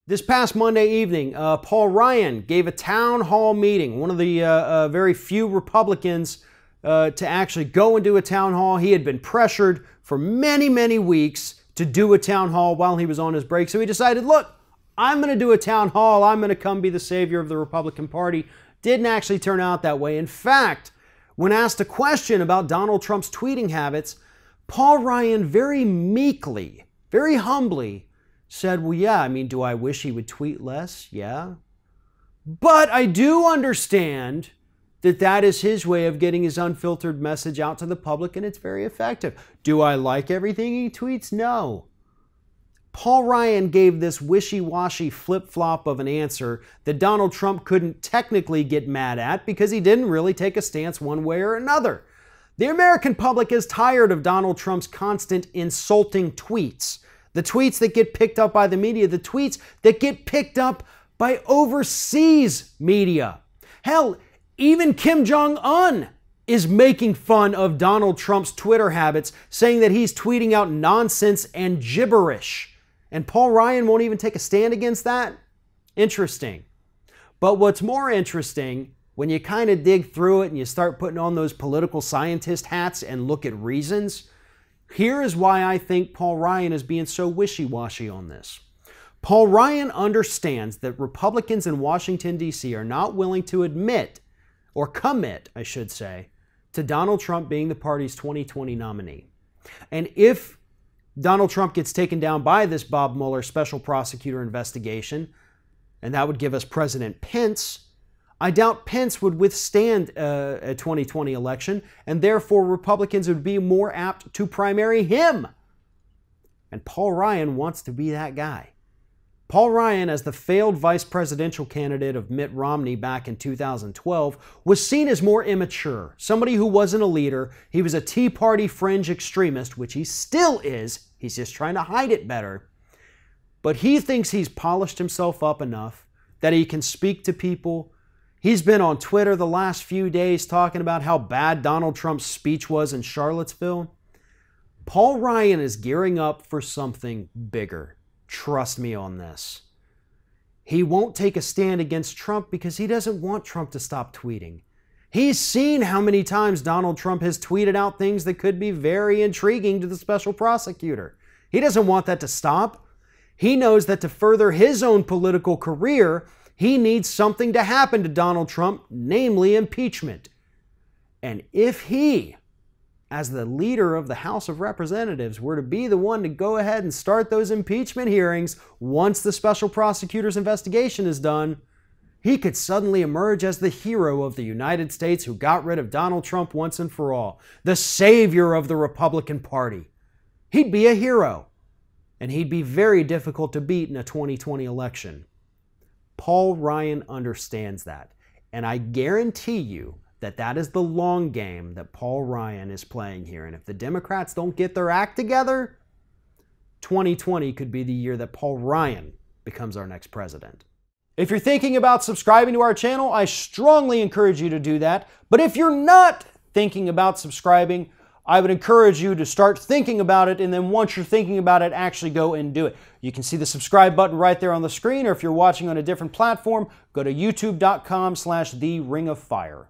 This past Monday evening, Paul Ryan gave a town hall meeting, one of the very few Republicans to actually go and do a town hall. He had been pressured for many, many weeks to do a town hall while he was on his break. So he decided, look, I'm going to do a town hall. I'm going to come be the savior of the Republican Party. Didn't actually turn out that way. In fact, when asked a question about Donald Trump's tweeting habits, Paul Ryan very meekly, very humbly said, well, yeah, I mean, do I wish he would tweet less? Yeah. But I do understand that that is his way of getting his unfiltered message out to the public, and it's very effective. Do I like everything he tweets? No. Paul Ryan gave this wishy-washy flip-flop of an answer that Donald Trump couldn't technically get mad at because he didn't really take a stance one way or another. The American public is tired of Donald Trump's constant insulting tweets. The tweets that get picked up by the media, the tweets that get picked up by overseas media. Hell, even Kim Jong-un is making fun of Donald Trump's Twitter habits, saying that he's tweeting out nonsense and gibberish. And Paul Ryan won't even take a stand against that? Interesting. But what's more interesting, when you kind of dig through it and you start putting on those political scientist hats and look at reasons, here is why I think Paul Ryan is being so wishy-washy on this. Paul Ryan understands that Republicans in Washington, D.C. are not willing to admit, or commit, I should say, to Donald Trump being the party's 2020 nominee. And if Donald Trump gets taken down by this Bob Mueller special prosecutor investigation, and that would give us President Pence, I doubt Pence would withstand a 2020 election, and therefore Republicans would be more apt to primary him. And Paul Ryan wants to be that guy. Paul Ryan, as the failed vice presidential candidate of Mitt Romney back in 2012, was seen as more immature, somebody who wasn't a leader. He was a Tea Party fringe extremist, which he still is. He's just trying to hide it better. But he thinks he's polished himself up enough that he can speak to people. He's been on Twitter the last few days talking about how bad Donald Trump's speech was in Charlottesville. Paul Ryan is gearing up for something bigger. Trust me on this. He won't take a stand against Trump because he doesn't want Trump to stop tweeting. He's seen how many times Donald Trump has tweeted out things that could be very intriguing to the special prosecutor. He doesn't want that to stop. He knows that to further his own political career, he needs something to happen to Donald Trump, namely impeachment. And if he, as the leader of the House of Representatives, were to be the one to go ahead and start those impeachment hearings once the special prosecutor's investigation is done, he could suddenly emerge as the hero of the United States who got rid of Donald Trump once and for all, the savior of the Republican Party. He'd be a hero, and he'd be very difficult to beat in a 2020 election. Paul Ryan understands that, and I guarantee you that that is the long game that Paul Ryan is playing here. And if the Democrats don't get their act together, 2020 could be the year that Paul Ryan becomes our next president. If you're thinking about subscribing to our channel, I strongly encourage you to do that. But if you're not thinking about subscribing, I would encourage you to start thinking about it, and then once you're thinking about it, actually go and do it. You can see the subscribe button right there on the screen, or if you're watching on a different platform, go to youtube.com/theringofFire.